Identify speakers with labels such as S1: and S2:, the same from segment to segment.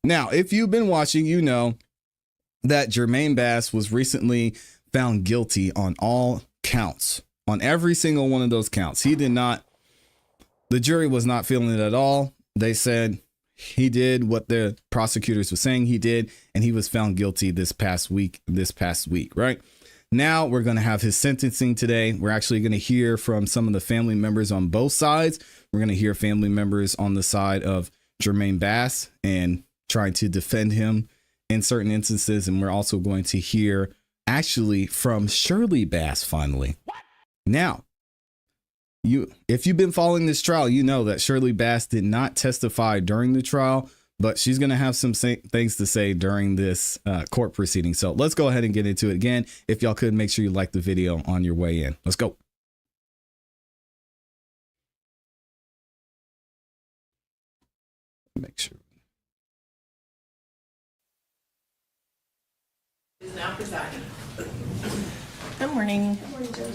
S1: Now, if you've been watching, you know that Jermaine Bass was recently found guilty on all counts, on every single one of those counts. He did not, the jury was not feeling it at all. They said he did what the prosecutors were saying he did, and he was found guilty this past week, right? Now we're going to have his sentencing today. We're actually going to hear from some of the family members on both sides. We're going to hear family members on the side of Jermaine Bass and trying to defend him in certain instances. And we're also going to hear actually from Shirley Bass finally. Now, if you've been following this trial, you know that Shirley Bass did not testify during the trial, but she's going to have some things to say during this court proceeding. So let's go ahead and get into it again. If y'all could, make sure you like the video on your way in. Let's go. Make sure.
S2: Is now presiding.
S3: Good morning.
S2: Good morning, Judge.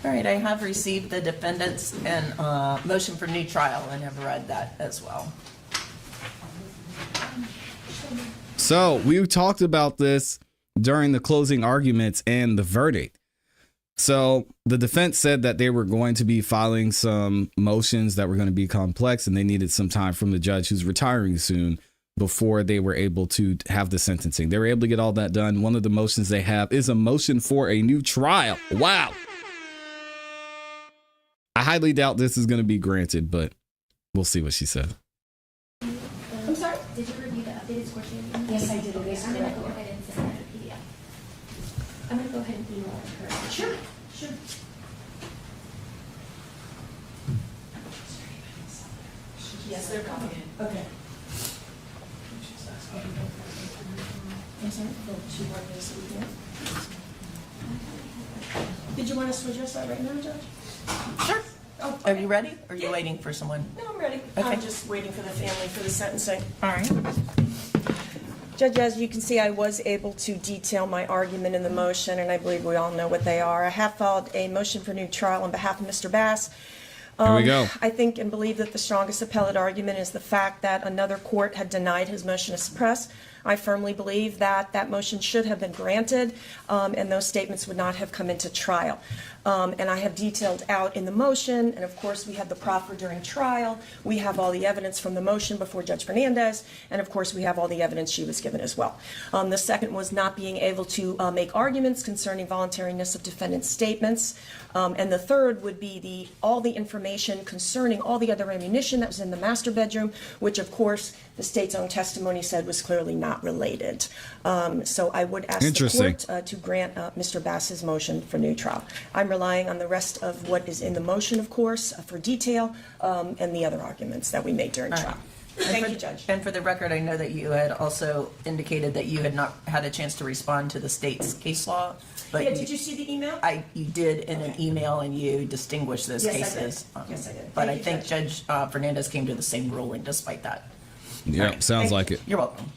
S3: All right, I have received the defendant's and motion for new trial and have read that as well.
S1: So we talked about this during the closing arguments and the verdict. So the defense said that they were going to be filing some motions that were going to be complex, and they needed some time from the judge who's retiring soon before they were able to have the sentencing. They were able to get all that done. One of the motions they have is a motion for a new trial. Wow. I highly doubt this is going to be granted, but we'll see what she said.
S2: I'm sorry?
S4: Did you review the updated score sheet?
S2: Yes, I did. It is
S4: I'm going to
S2: correct.
S4: go ahead and send that to PDF. I'm going to go ahead and email it to her.
S2: Sure, sure. Yes, they're coming in. Okay. I'm sorry? Oh, she worked this weekend. Did you want us to address that right now, Judge?
S3: Sure.
S2: Oh,
S3: Are you ready? Or are you waiting for someone?
S2: No, I'm ready.
S3: Okay.
S2: I'm just waiting for the family for the sentencing.
S3: All right.
S2: Judge, as you can see, I was able to detail my argument in the motion, and I believe we all know what they are. I have filed a motion for new trial on behalf of Mr. Bass.
S1: Here we go.
S2: I think and believe that the strongest appellate argument is the fact that another court had denied his motion to suppress. I firmly believe that that motion should have been granted, and those statements would not have come into trial. And I have detailed out in the motion, and of course we had the proffer during trial. We have all the evidence from the motion before Judge Fernandez, and of course we have all the evidence she was given as well. The second was not being able to make arguments concerning voluntariness of defendant's statements. And the third would be all the information concerning all the other ammunition that was in the master bedroom, which of course the state's own testimony said was clearly not related. So I would ask the court to grant Mr. Bass's motion for new trial. I'm relying on the rest of what is in the motion, of course, for detail, and the other arguments that we made during trial. Thank you, Judge.
S3: And for the record, I know that you had also indicated that you had not had a chance to respond to the state's case law. But
S2: Yeah, did you see the email?
S3: You did in an email, and you distinguished those
S2: Yes,
S3: cases.
S2: I did. Yes, I did.
S3: But
S2: Thank
S3: I
S2: you,
S3: think Judge Fernandez came to the same ruling despite that.
S1: Yeah,
S3: All right.
S1: sounds
S2: Thank
S1: like
S2: you.
S1: it.
S3: You're welcome.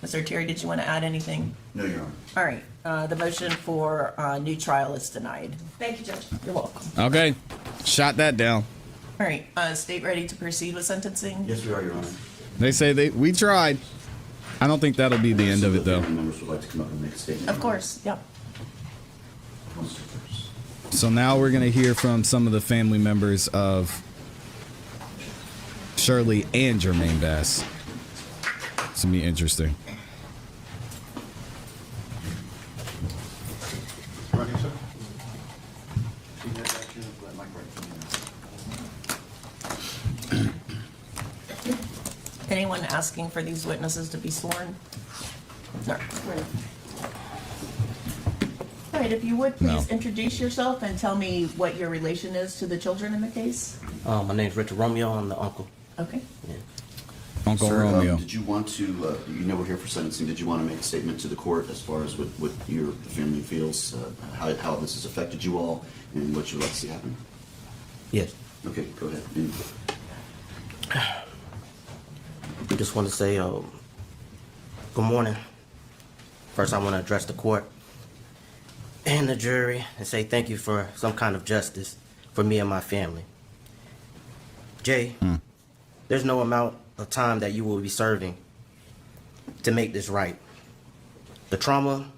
S3: Mr. Terry, did you want to add anything?
S5: No, Your Honor.
S3: All right. The motion for new trial is denied.
S2: Thank you, Judge.
S3: You're welcome.
S1: Okay. Shot that down.
S3: All right. State ready to proceed with sentencing?
S5: Yes, we are, Your Honor.
S1: They say we tried. I don't think that'll be the end of it, though.
S5: Family members would like to come up and make a statement.
S3: Of course. Yep.
S1: So now we're going to hear from some of the family members of Shirley and Jermaine Bass. It's going to be interesting.
S5: Right here, sir. See that back here? Let Mike right from there.
S3: Anyone asking for these witnesses to be sworn? No. All right, if you would, please introduce yourself and tell me what your relation is to the children in the case.
S6: My name's Richard Romeo. I'm the uncle.
S3: Okay.
S6: Yeah.
S1: Uncle
S5: Sir,
S1: Romeo.
S5: did you want to, you know we're here for sentencing, did you want to make a statement to the court as far as what your family feels, how this has affected you all, and what you'd like to see happen?
S6: Yes.
S5: Okay, go ahead.
S6: Just want to say good morning. First, I want to address the court and the jury and say thank you for some kind of justice for me and my family. Jay, there's no amount of time that you will be serving to make this right. The trauma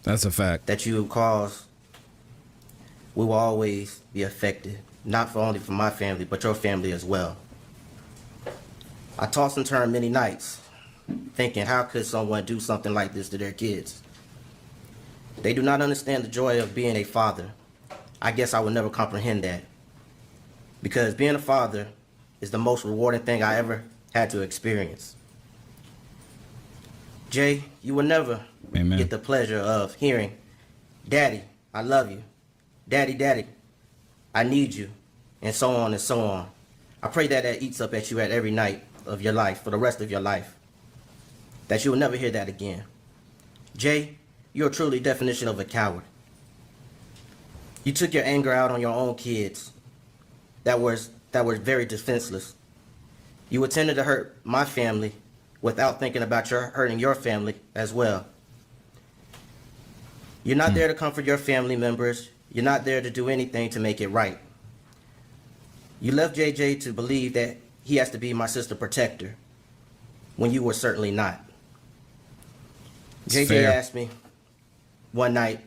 S1: That's a fact.
S6: that you caused, we will always be affected, not for only for my family, but your family as well. I tossed and turned many nights, thinking, how could someone do something like this to their kids? They do not understand the joy of being a father. I guess I will never comprehend that. Because being a father is the most rewarding thing I ever had to experience. Jay, you will never
S1: Amen.
S6: get the pleasure of hearing, Daddy, I love you. Daddy, Daddy, I need you. And so on and so on. I pray that that eats up at you at every night of your life, for the rest of your life. That you will never hear that again. Jay, you're a truly definition of a coward. You took your anger out on your own kids that were very defenseless. You intended to hurt my family without thinking about hurting your family as well. You're not there to comfort your family members. You're not there to do anything to make it right. You left JJ to believe that he has to be my sister protector when you were certainly not.
S1: It's
S6: JJ
S1: fair.
S6: asked me one night,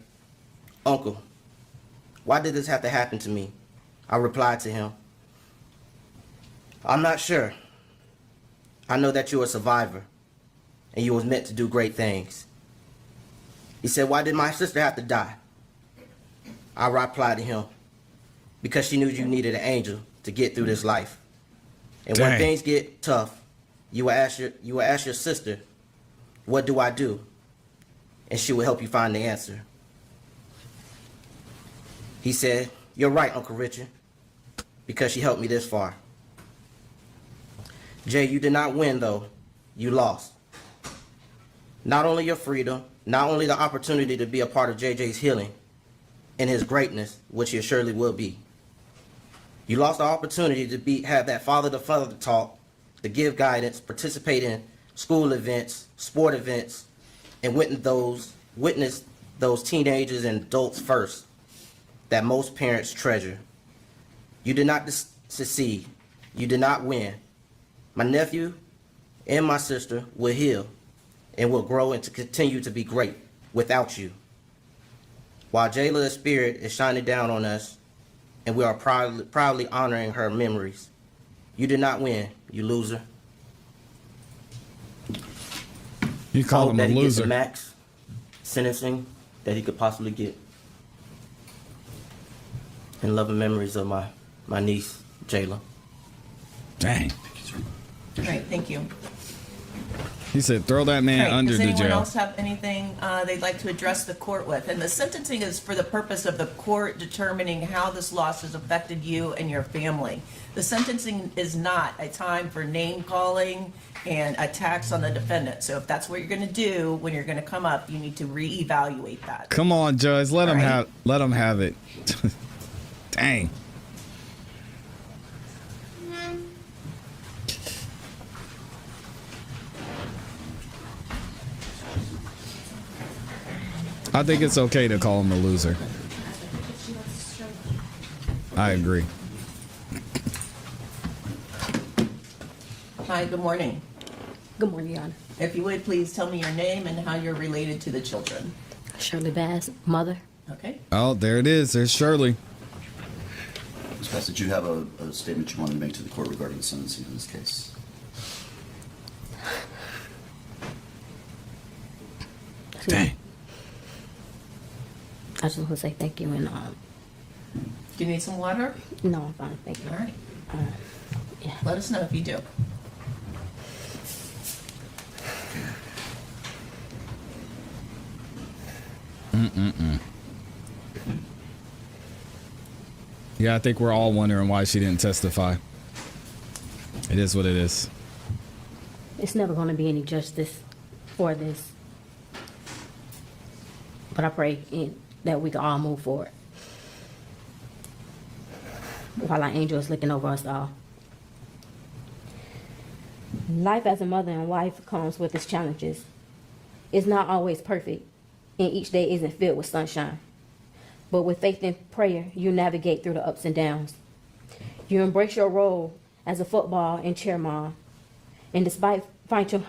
S6: Uncle, why did this have to happen to me? I replied to him, I'm not sure. I know that you're a survivor and you was meant to do great things. He said, why did my sister have to die? I replied to him, because she knew you needed an angel to get through this life. And when
S1: Dang.
S6: things get tough, you will ask your sister, what do I do? And she will help you find the answer. He said, you're right, Uncle Richard, because she helped me this far. Jay, you did not win, though. You lost. Not only your freedom, not only the opportunity to be a part of JJ's healing and his greatness, which he surely will be. You lost the opportunity to have that father-to-father talk, to give guidance, participate in school events, sport events, and witness those teenagers and adults first that most parents treasure. You did not succeed. You did not win. My nephew and my sister will heal and will grow and to continue to be great without you. While Jayla's spirit is shining down on us, and we are proudly honoring her memories. You did not win, you loser.
S1: You
S6: I
S1: call
S6: hope
S1: him
S6: that
S1: a
S6: he gets
S1: loser.
S6: the max sentencing that he could possibly get. And loving memories of my niece, Jayla.
S1: Dang.
S3: All right, thank you.
S1: He said, throw that man
S3: All right,
S1: under
S3: does
S1: the
S3: anyone
S1: jail.
S3: else have anything they'd like to address the court with? And the sentencing is for the purpose of the court determining how this loss has affected you and your family. The sentencing is not a time for name calling and attacks on the defendant. So if that's what you're going to do when you're going to come up, you need to reevaluate that.
S1: Come on, Judge. Let him
S3: All right.
S1: have it. Dang. I think it's okay to call him a loser. I agree.
S3: Hi, good morning.
S7: Good morning, Your Honor.
S3: If you would, please tell me your name and how you're related to the children.
S7: Shirley Bass, mother.
S3: Okay?
S1: Oh, there it is. There's Shirley.
S5: Ms. Bass, did you have a statement you wanted to make to the court regarding the sentencing in this case?
S1: Dang.
S7: I just want to say thank you and
S3: Do you need some water?
S7: no, I'm fine, thank you.
S3: All right.
S7: Yeah.
S3: Let us know if you do.
S1: Yeah, I think we're all wondering why she didn't testify. It is what it is.
S7: It's never going to be any justice for this, but I pray that we can all move forward while our angel is looking over us all. Life as a mother and wife comes with its challenges. It's not always perfect, and each day isn't filled with sunshine. But with faith and prayer, you navigate through the ups and downs. You embrace your role as a football and cheer mom. And despite financial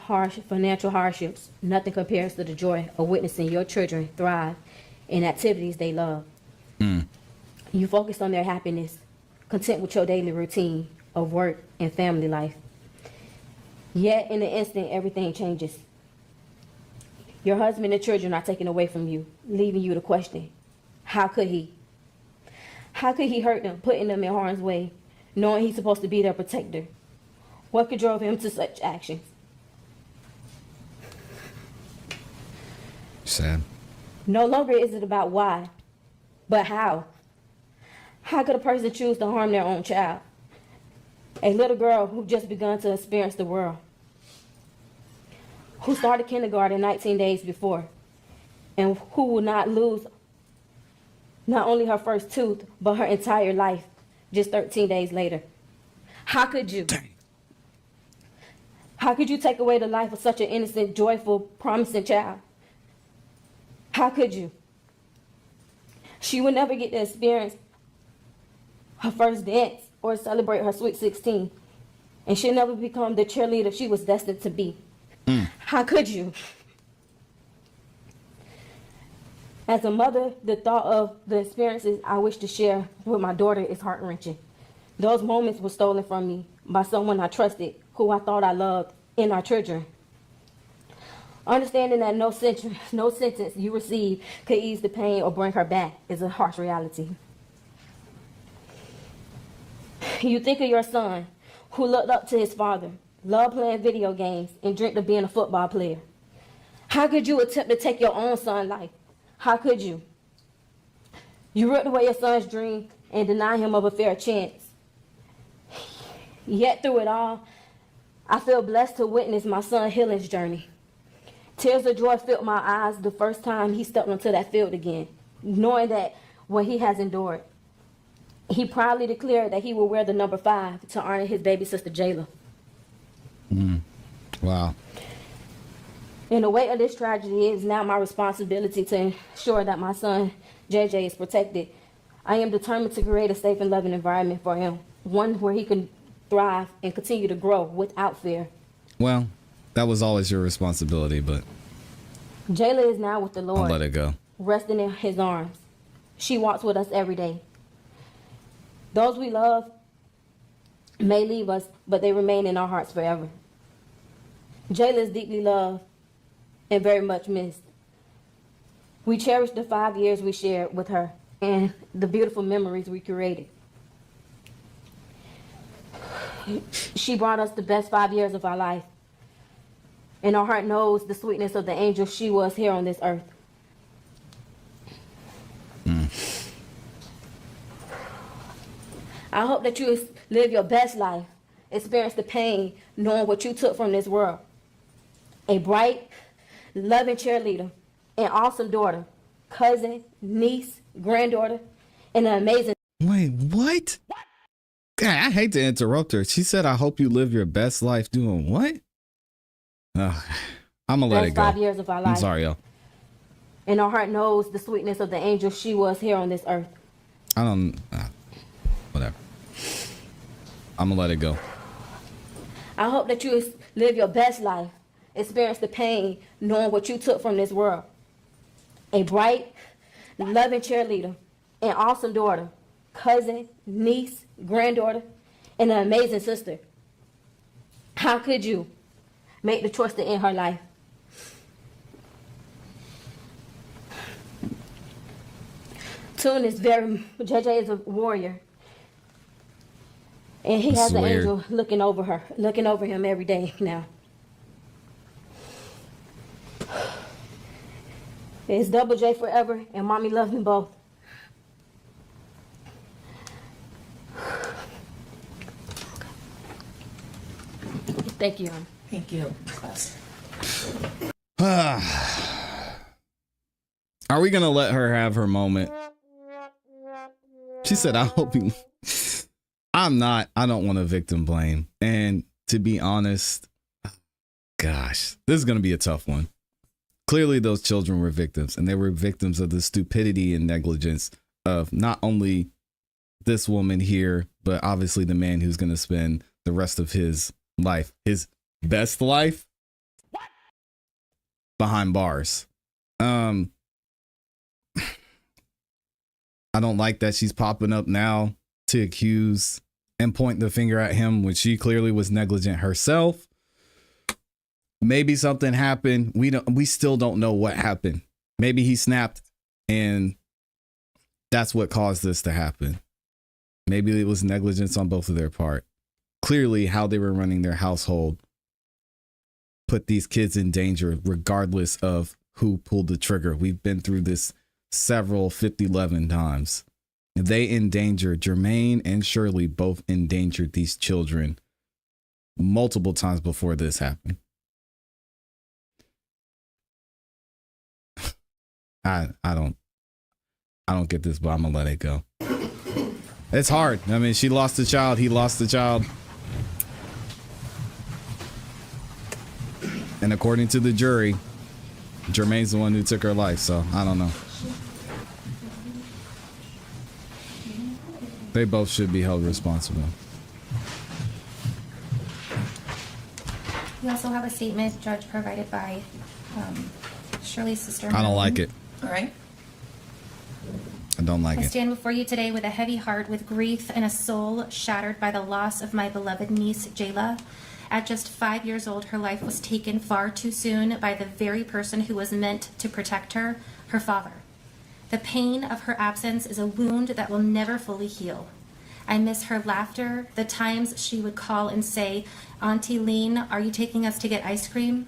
S7: hardships, nothing compares to the joy of witnessing your children thrive in activities they love. You focus on their happiness, content with your daily routine of work and family life. Yet in an instant, everything changes. Your husband and children are taken away from you, leaving you to question, how could he? How could he hurt them, putting them in harm's way, knowing he's supposed to be their protector? What could drove him to such actions?
S1: Sad.
S7: No longer is it about why, but how. How could a person choose to harm their own child? A little girl who just begun to experience the world, who started kindergarten 19 days before, and who will not lose not only her first tooth, but her entire life just 13 days later. How could you? How could you take away the life of such an innocent, joyful, promising child? How could you? She would never get to experience her first dance or celebrate her sweet 16. And she'll never become the cheerleader she was destined to be. How could you? As a mother, the thought of the experiences I wish to share with my daughter is heart-wrenching. Those moments were stolen from me by someone I trusted, who I thought I loved, in our children. Understanding that no sentence you receive could ease the pain or bring her back is a harsh reality. You think of your son, who looked up to his father, loved playing video games, and dreamt of being a football player. How could you attempt to take your own son's life? How could you? You ripped away your son's dream and deny him of a fair chance. Yet through it all, I feel blessed to witness my son's healing journey. Tears of joy filled my eyes the first time he stepped onto that field again, knowing that what he has endured. He proudly declared that he will wear the number 5 to honor his baby sister, Jayla.
S1: Wow.
S7: In the weight of this tragedy, it is now my responsibility to ensure that my son, JJ, is protected. I am determined to create a safe and loving environment for him, one where he can thrive and continue to grow without fear.
S1: Well, that was always your responsibility, but
S7: Jayla is now with the
S1: I'll
S7: Lord,
S1: let it go.
S7: resting in his arms. She walks with us every day. Those we love may leave us, but they remain in our hearts forever. Jayla is deeply loved and very much missed. We cherish the 5 years we shared with her and the beautiful memories we created. She brought us the best 5 years of our life, and our heart knows the sweetness of the angel she was here on this earth. I hope that you live your best life, experience the pain, knowing what you took from this world. A bright, loving cheerleader, an awesome daughter, cousin, niece, granddaughter, and an amazing...
S1: Wait, what? God, I hate to interrupt her. She said, I hope you live your best life doing what? I'm going to let it go.
S7: 5 years of our life.
S1: I'm sorry, y'all.
S7: And our heart knows the sweetness of the angel she was here on this earth.
S1: I don't... whatever. I'm going to let it go.
S7: I hope that you live your best life, experience the pain, knowing what you took from this world. A bright, loving cheerleader, an awesome daughter, cousin, niece, granddaughter, and an amazing sister. How could you make the choice to end her life? JJ is a warrior. And he has an angel looking over him every day now. It's Double J forever, and Mommy loves them both. Thank you.
S3: Thank you.
S1: Are we going to let her have her moment? She said, I hope you... I don't want to victim blame. And to be honest, gosh, this is going to be a tough one. Clearly, those children were victims, and they were victims of the stupidity and negligence of not only this woman here, but obviously the man who's going to spend the rest of his life, his best life, behind bars. I don't like that she's popping up now to accuse and point the finger at him when she clearly was negligent herself. Maybe something happened. We still don't know what happened. Maybe he snapped and that's what caused this to happen. Maybe it was negligence on both of their part. Clearly, how they were running their household put these kids in danger regardless of who pulled the trigger. We've been through this several 50-11 times. They endangered, Jermaine and Shirley both endangered these children multiple times before this happened. I don't get this, but I'm gonna let it go. It's hard. I mean, she lost a child. He lost a child. And according to the jury, Jermaine's the one who took her life. So I don't know. They both should be held responsible.
S8: We also have a statement, Judge, provided by Shirley's sister.
S1: I don't like it.
S3: All right.
S1: I don't like
S8: I
S1: it.
S8: stand before you today with a heavy heart, with grief and a soul shattered by the loss of my beloved niece, Jayla. At just 5 years old, her life was taken far too soon by the very person who was meant to protect her, her father. The pain of her absence is a wound that will never fully heal. I miss her laughter, the times she would call and say, "Auntie Lean, are you taking us to get ice cream?"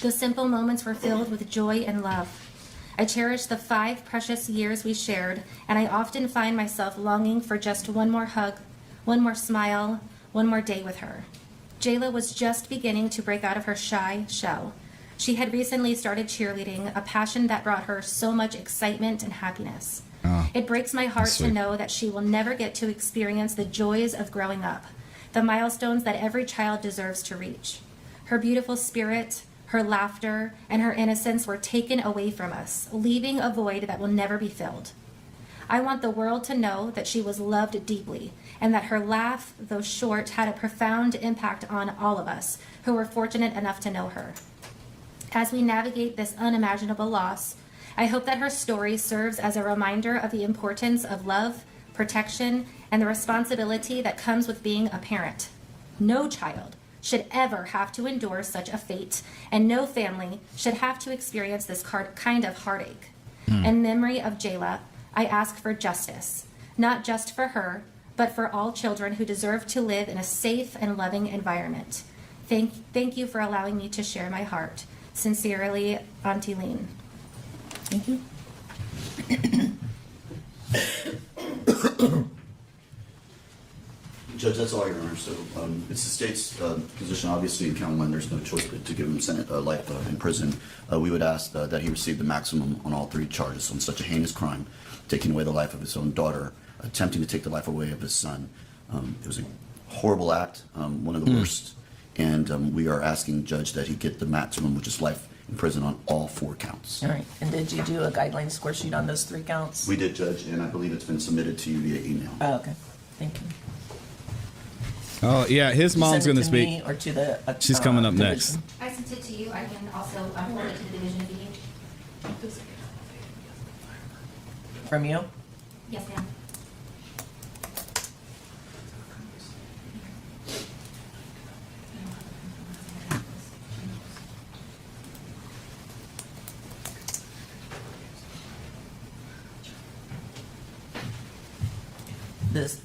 S8: Those simple moments were filled with joy and love. I cherish the 5 precious years we shared, and I often find myself longing for just one more hug, one more smile, one more day with her. Jayla was just beginning to break out of her shy shell. She had recently started cheerleading, a passion that brought her so much excitement and happiness. It breaks my heart to know that she will never get to experience the joys of growing up, the milestones that every child deserves to reach. Her beautiful spirit, her laughter, and her innocence were taken away from us, leaving a void that will never be filled. I want the world to know that she was loved deeply, and that her laugh, though short, had a profound impact on all of us who were fortunate enough to know her. As we navigate this unimaginable loss, I hope that her story serves as a reminder of the importance of love, protection, and the responsibility that comes with being a parent. No child should ever have to endure such a fate, and no family should have to experience this kind of heartache. In memory of Jayla, I ask for justice, not just for her, but for all children who deserve to live in a safe and loving environment. Thank you for allowing me to share my heart. Sincerely, Auntie Lean.
S3: Thank you.
S5: Judge, that's all, Your Honor. So it's the state's position, obviously, in count one, there's no choice but to give him life in prison. We would ask that he receive the maximum on all 3 charges on such a heinous crime, taking away the life of his own daughter, attempting to take the life away of his son. It was a horrible act, one of the worst. And we are asking, Judge, that he get the maximum, which is life in prison on all 4 counts.
S3: All right. And did you do a guideline score sheet on those 3 counts?
S5: We did, Judge, and I believe it's been submitted to you via email.
S3: Oh, okay. Thank you.
S1: Oh, yeah. His mom's
S3: Send
S1: going
S3: it
S1: to
S3: to
S1: speak.
S3: me or to the
S1: She's coming up next.
S3: division?
S8: I sent it to you. I can also forward it to the division if you need.
S3: From you?
S8: Yes, ma'am.
S3: This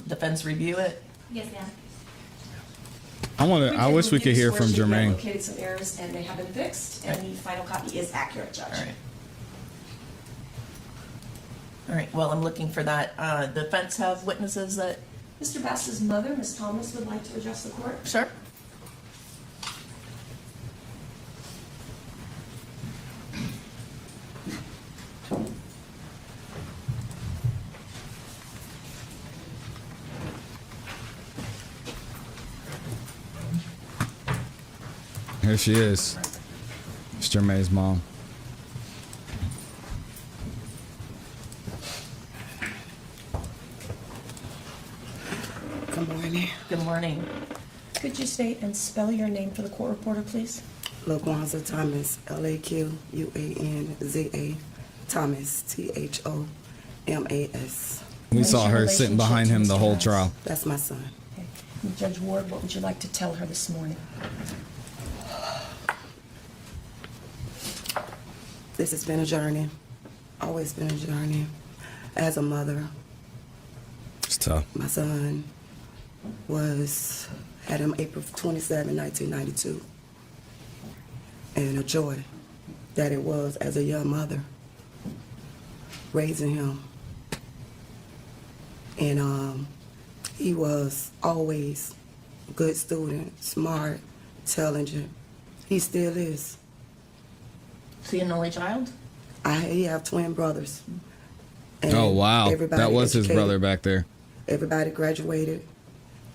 S3: defense review it?
S8: Yes, ma'am.
S1: I wish we could hear from Jermaine.
S2: Located some errors and they have been fixed, and the final copy is accurate, Judge.
S3: All right. All right, well, I'm looking for that. Defense have witnesses that,
S2: Mr. Bass's mother, Ms. Thomas, would like to address the court.
S3: sure?
S1: Here she is. It's Jermaine's mom.
S9: Good morning.
S3: Good morning.
S2: Could you state and spell your name for the court reporter, please?
S9: LaQuanza Thomas, Laquanza, Thomas, Thomas.
S1: We
S2: What's
S1: saw
S2: your
S1: her sitting
S2: relationship
S1: behind
S2: to
S1: him the
S2: Mr.
S1: whole
S2: Bass?
S1: trial.
S9: That's my son.
S2: Okay. Judge Ward, what would you like to tell her this morning?
S9: This has been a journey, always been a journey. As a mother,
S1: It's tough.
S9: my son had him April 27, 1992. And a joy that it was as a young mother, raising him. And he was always a good student, smart, intelligent. He still is.
S3: Is he an only child?
S9: He have twin brothers. And
S1: Oh, wow.
S9: everybody
S1: That was his
S9: educated.
S1: brother back there.
S9: Everybody graduated.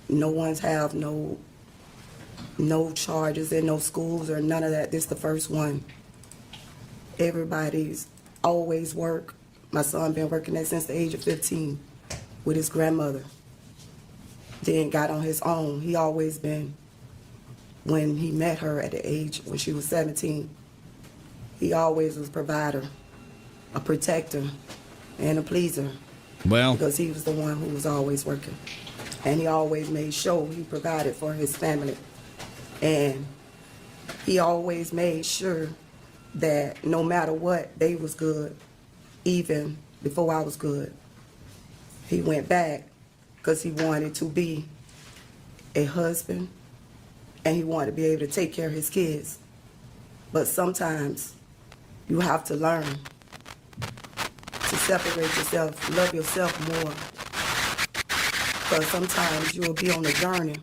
S9: No one's have no charges in no schools or none of that. This the first one. Everybody's always work. My son been working there since the age of 15 with his grandmother. Then got on his own. He always been, when he met her at the age when she was 17, he always was a provider, a protector, and a pleaser.
S1: Well,
S9: Because he was the one who was always working. And he always made sure he provided for his family. And he always made sure that no matter what, they was good, even before I was good. He went back because he wanted to be a husband and he wanted to be able to take care of his kids. But sometimes you have to learn to separate yourself, love yourself more. Because sometimes you will be on a journey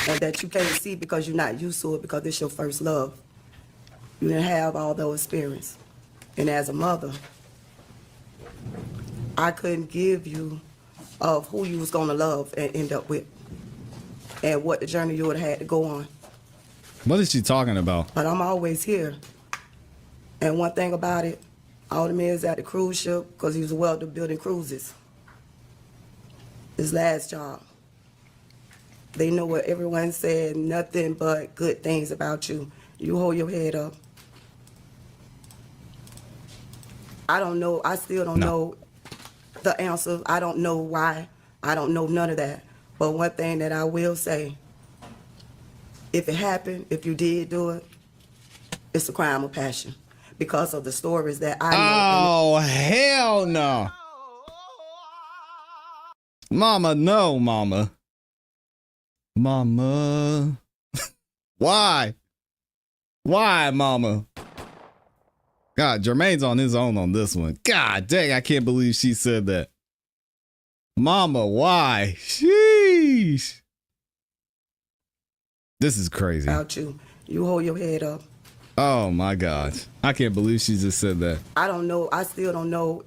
S9: and that you can't see because you're not used to it because it's your first love. You didn't have all those experience. And as a mother, I couldn't give you of who you was gonna love and end up with and what the journey you would have had to go on.
S1: what is she talking about?
S9: But I'm always here. And one thing about it, all the men at the cruise ship, because he was a welder building cruises. His last job. They know what everyone said, nothing but good things about you. You hold your head up. I don't know, I still don't know the answer. I don't know why. I don't know none of that. But one thing that I will say, if it happened, if you did do it, it's a crime of passion. Because of the stories that I know.
S1: Oh, hell no. Mama, no, mama. Mama. Why? Why, mama? God, Jermaine's on his own on this one. God dang, I can't believe she said that. Mama, why? Sheesh. This is crazy.
S9: About you. You hold your head up.
S1: Oh my God. I can't believe she just said that.
S9: I don't know. I still don't know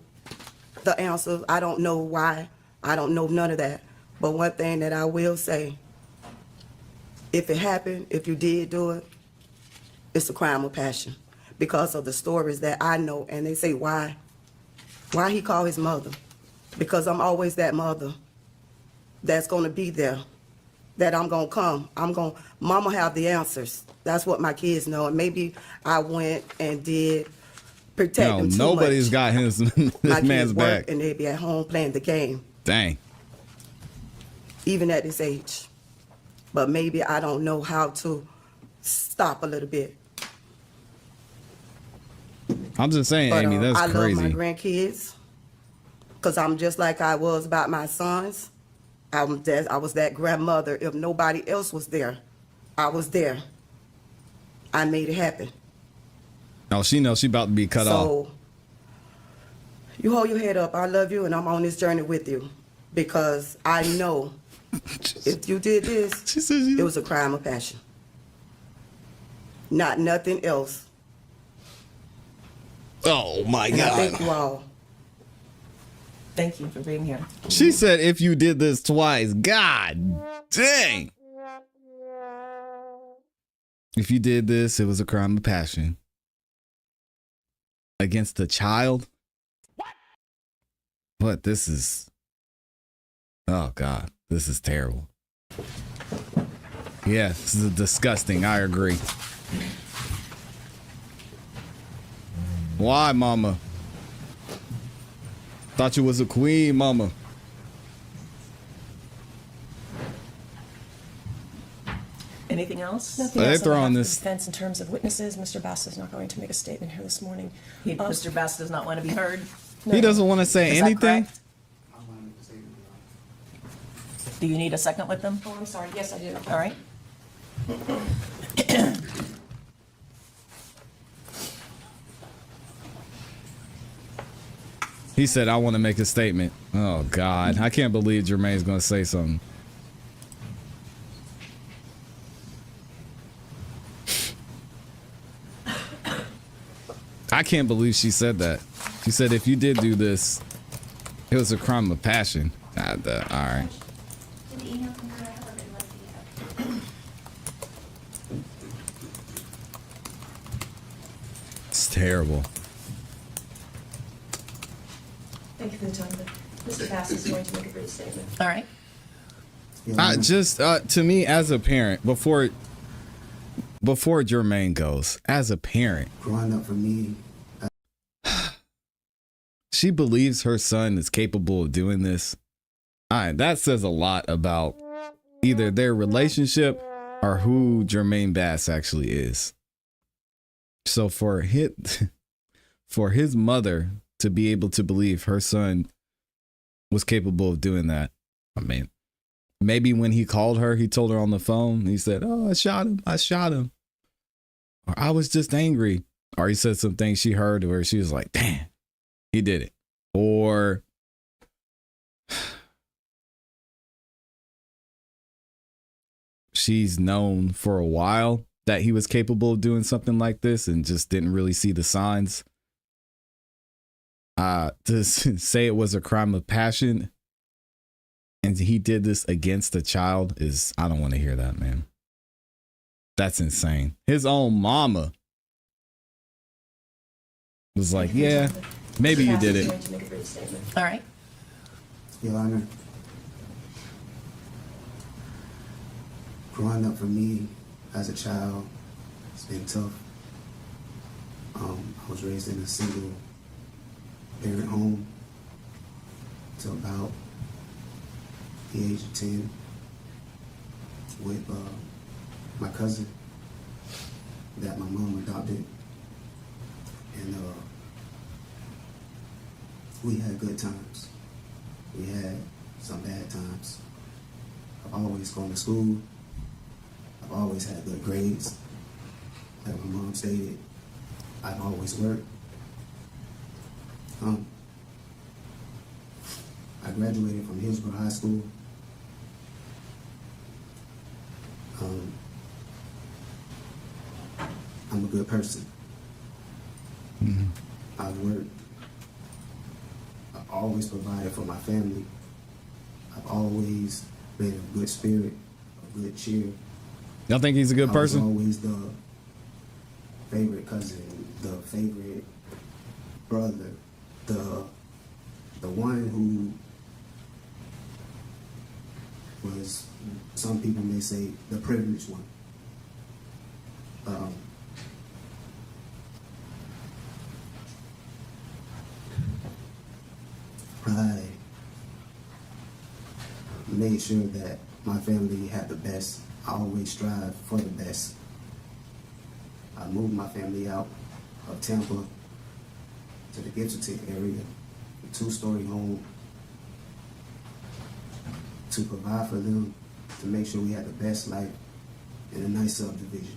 S9: the answer. I don't know why. I don't know none of that. But one thing that I will say, if it happened, if you did do it, it's a crime of passion. Because of the stories that I know. And they say, why? Why he called his mother? Because I'm always that mother that's going to be there. That I'm going to come. Mama have the answers. That's what my kids know. And maybe I went and did protect
S1: No,
S9: them too
S1: nobody's
S9: much.
S1: got his
S9: My
S1: this
S9: kids
S1: man's
S9: work
S1: back.
S9: and they be at home playing the game,
S1: Dang.
S9: even at this age. But maybe I don't know how to stop a little bit.
S1: I'm just saying,
S9: But
S1: Amy, that's
S9: I
S1: crazy.
S9: love my grandkids because I'm just like I was about my sons. I was that grandmother. If nobody else was there, I was there. I made it happen.
S1: Oh, she knows she about to be cut off.
S9: So you hold your head up. I love you, and I'm on this journey with you because I know if you did this,
S1: She says you.
S9: it was a crime of passion. Not nothing else.
S1: Oh my
S9: And I thank
S1: God.
S9: you all.
S3: Thank you for being here.
S1: She said if you did this twice, God dang. If you did this, it was a crime of passion. Against a child? What? This is... Oh, God. This is terrible. Yeah, this is disgusting. I agree. Why, mama? Thought you was a queen, mama.
S3: Anything else?
S2: Nothing
S1: They
S2: else on
S1: throw
S2: behalf
S1: on
S2: of the
S1: this-
S2: defense in terms of witnesses. Mr. Bass is not going to make a statement here this morning.
S3: Mr. Bass does not want to be heard.
S1: He doesn't want to say
S3: Is that
S1: anything?
S3: correct? Do you need a second with them?
S2: Oh, I'm sorry. Yes, I do.
S3: All right.
S1: He said, I want to make a statement. Oh, God. I can't believe Jermaine's going to say something. I can't believe she said that. She said, if you did do this, it was a crime of passion. All right.
S4: Did the email come through? I haven't been looking yet.
S1: It's terrible.
S2: Thank you for the time. Mr. Bass is going to make a brief statement.
S3: All right.
S1: To me, as a parent, before Jermaine goes, as a parent,
S10: Growing up for me,
S1: she believes her son is capable of doing this. All right, that says a lot about either their relationship or who Jermaine Bass actually is. So for his mother to be able to believe her son was capable of doing that, I mean, maybe when he called her, he told her on the phone, he said, "Oh, I shot him. Or I was just angry." Or he said some things she heard where she was like, "Damn, he did it." Or she's known for a while that he was capable of doing something like this and just didn't really see the signs. To say it was a crime of passion and he did this against a child is, I don't want to hear that, man. That's insane. His own mama was like, yeah, maybe you did
S2: Mr. Bass is
S1: it.
S2: going to make a brief statement.
S3: All right.
S10: Your Honor, growing up for me as a child, it's been tough. I was raised in a single parent home till about the age of 10 with my cousin that my mom adopted. And we had good times. We had some bad times. I've always gone to school. I've always had good grades. Like my mom stated, I've always worked. I graduated from Hillsborough High School. I'm a good person. I've worked. I've always provided for my family. I've always been a good spirit, a good cheer.
S1: Y'all think he's a good person?
S10: I was always the favorite cousin, the favorite brother, the one who was, some people may say, the privileged one. I made sure that my family had the best. I always strive for the best. I moved my family out of Tampa to the Gibson area, a 2-story home, to provide for them, to make sure we had the best life in a nice subdivision.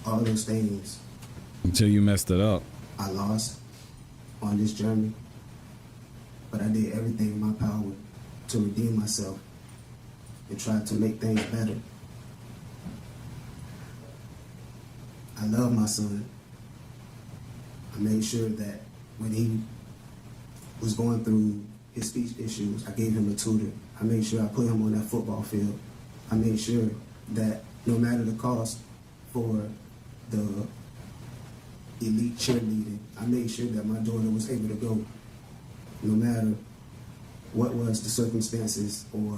S10: All those things
S1: Until you messed it up.
S10: I lost on this journey, but I did everything in my power to redeem myself and try to make things better. I love my son. I made sure that when he was going through his speech issues, I gave him a tutor. I made sure I put him on that football field. I made sure that no matter the cost for the elite cheerleading, I made sure that my daughter was able to go, no matter what was the circumstances or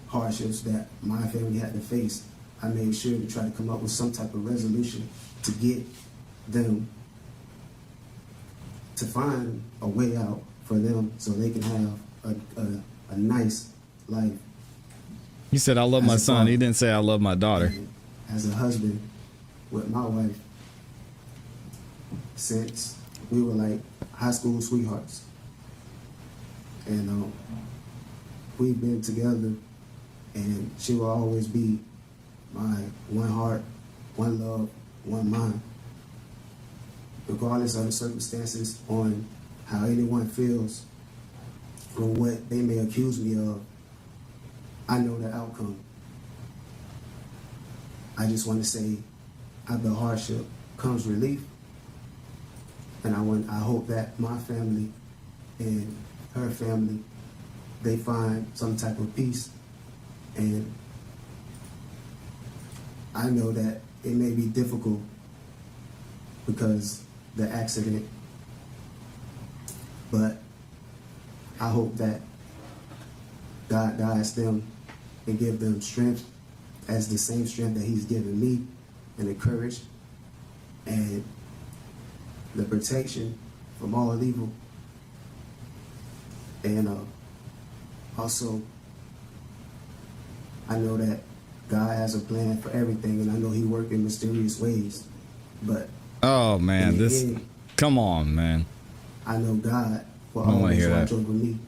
S10: hardships that my family had to face. I made sure to try to come up with some type of resolution to get them to find a way out for them so they can have a nice life.
S1: He said, I love my
S10: As a
S1: son.
S10: father.
S1: He didn't say, I love my daughter.
S10: And as a husband with my wife, since we were like high school sweethearts. And we've been together, and she will always be my one heart, one love, one mind. Regardless of the circumstances on how anyone feels or what they may accuse me of, I know the outcome. I just want to say, after hardship comes relief, and I hope that my family and her family, they find some type of peace. And I know that it may be difficult because the accident, but I hope that God guides them and give them strength as the same strength that He's given me, and the courage and the protection from all evil. And also, I know that God has a plan for everything, and I know He works in mysterious ways. But
S1: Oh, man.
S10: in the
S1: This.
S10: end,
S1: Come on, man.
S10: I know God will
S1: I don't wanna
S10: always
S1: hear
S10: watch
S1: that.
S10: over me.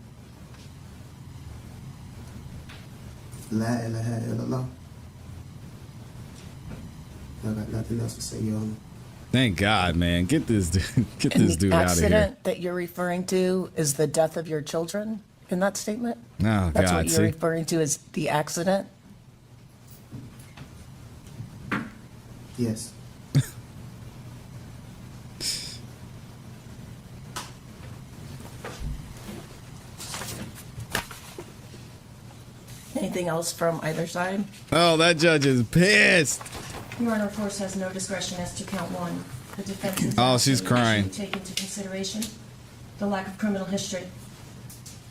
S10: La ilaha illallah. I got nothing else to say, y'all.
S1: Thank God, man. Get this dude, get
S11: And
S1: this
S11: the
S1: dude out of here.
S11: accident that you're referring to is the death of your children in that statement?
S1: Oh,
S11: That's
S1: God.
S11: what you're
S1: See?
S11: referring to as the accident?
S10: Yes.
S3: Anything else from either side?
S1: Oh, that judge is pissed.
S2: Your Honor, of course, has no discretion as to count one. The defense is
S1: Oh, she's
S2: asking that
S1: crying.
S2: you take into consideration the lack of criminal history.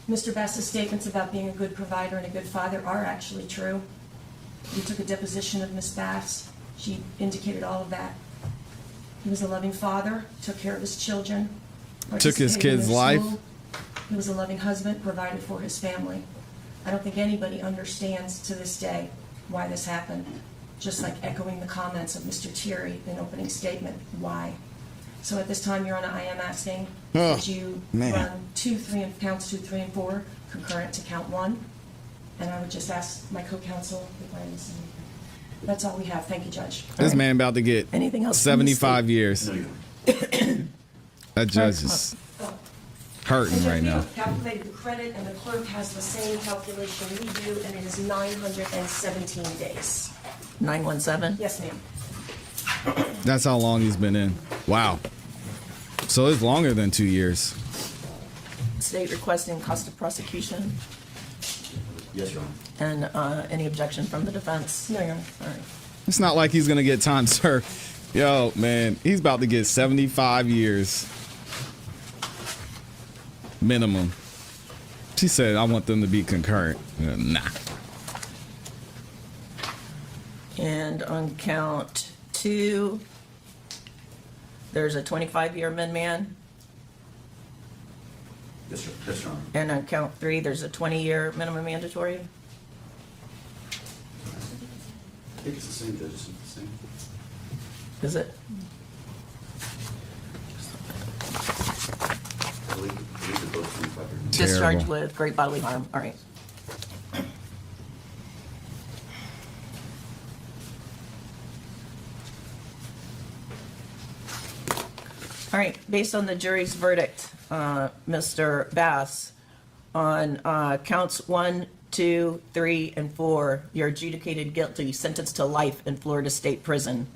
S2: Mr. Bass's statements about being a good provider and a good father are actually true. We took a deposition of Miss Bass. She indicated all of that. He was a loving father, took care of his children,
S1: Took his
S2: participated in
S1: kid's
S2: their
S1: life.
S2: school. He was a loving husband, provided for his family. I don't think anybody understands to this day why this happened, just like echoing the comments of Mr. Thierry in opening statement, why. So at this time, Your Honor, I am asking
S1: Oh,
S2: that you
S1: man.
S2: run counts 2, 3, and 4 concurrent to count 1. And I would just ask my co-counsel if I missed anything. That's all we have. Thank you, Judge.
S1: This man about to get
S3: Anything else from the
S1: 75 years.
S5: No, you don't.
S1: That judge is hurting
S2: And
S1: right
S2: Judge, we
S1: now.
S2: have calculated the credit, and the clerk has the same calculation we do, and it is 917 days.
S3: 917?
S2: Yes, ma'am.
S1: That's how long he's been in. Wow. So it's longer than 2 years.
S3: State requesting cost of prosecution,
S5: Yes, Your Honor.
S3: and any objection from the defense?
S2: No, Your Honor.
S3: All right.
S1: It's not like he's going to get time served. Yo, man, he's about to get 75 years minimum. She said, I want them to be concurrent. Nah.
S3: And on count 2, there's a 25-year min-man,
S5: Yes, sir. Yes, Your Honor.
S3: and on count 3, there's a 20-year minimum mandatory.
S5: I think it's the same, Judge. It's the same.
S3: Is it?
S5: I believe they're both 25 years.
S3: Discharged
S1: Terrible.
S3: with great bodily harm. All right. All right, based on the jury's verdict, Mr. Bass, on counts 1, 2, 3, and 4, you're adjudicated guilty, sentenced to life in Florida State Prison.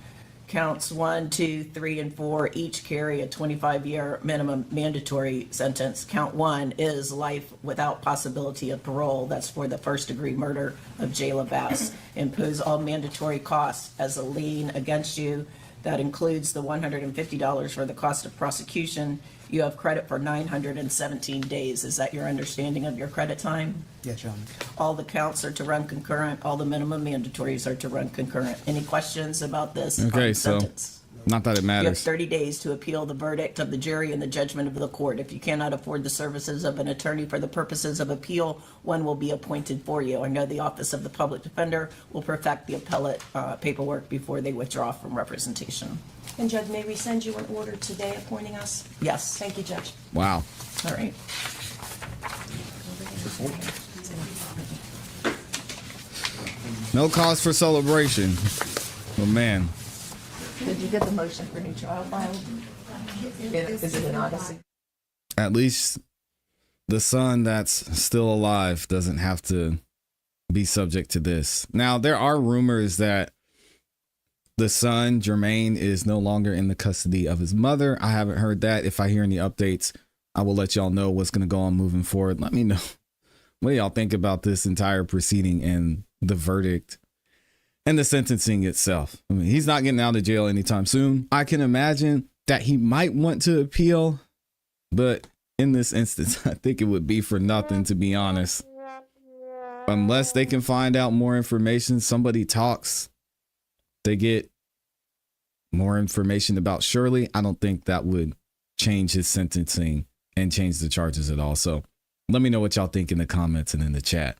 S3: Counts 1, 2, 3, and 4 each carry a 25-year minimum mandatory sentence. Count 1 is life without possibility of parole. That's for the first-degree murder of Jayla Bass. Impose all mandatory costs as a lien against you. That includes the $150 for the cost of prosecution. You have credit for 917 days. Is that your understanding of your credit time?
S12: Yes, Your Honor.
S3: All the counts are to run concurrent. All the minimum mandatories are to run concurrent. Any questions about this
S1: Okay, so
S3: sentence?
S1: not that it
S3: You have
S1: matters.
S3: 30 days to appeal the verdict of the jury and the judgment of the court. If you cannot afford the services of an attorney for the purposes of appeal, one will be appointed for you. I know the Office of the Public Defender will perfect the appellate paperwork before they withdraw from representation.
S2: And Judge, may we send you an order today appointing us?
S3: Yes.
S2: Thank you, Judge.
S1: Wow.
S3: All right.
S1: No cause for celebration. But man,
S11: Did you get the motion for new trial filed? Is it an odyssey?
S1: at least the son that's still alive doesn't have to be subject to this. Now, there are rumors that the son, Jermaine, is no longer in the custody of his mother. I haven't heard that. If I hear any updates, I will let y'all know what's going to go on moving forward. Let me know what do y'all think about this entire proceeding and the verdict and the sentencing itself. I mean, he's not getting out of jail anytime soon. I can imagine that he might want to appeal, but in this instance, I think it would be for nothing, to be honest. Unless they can find out more information, somebody talks, they get more information about Shirley, I don't think that would change his sentencing and change the charges at all. So let me know what y'all think in the comments and in the chat.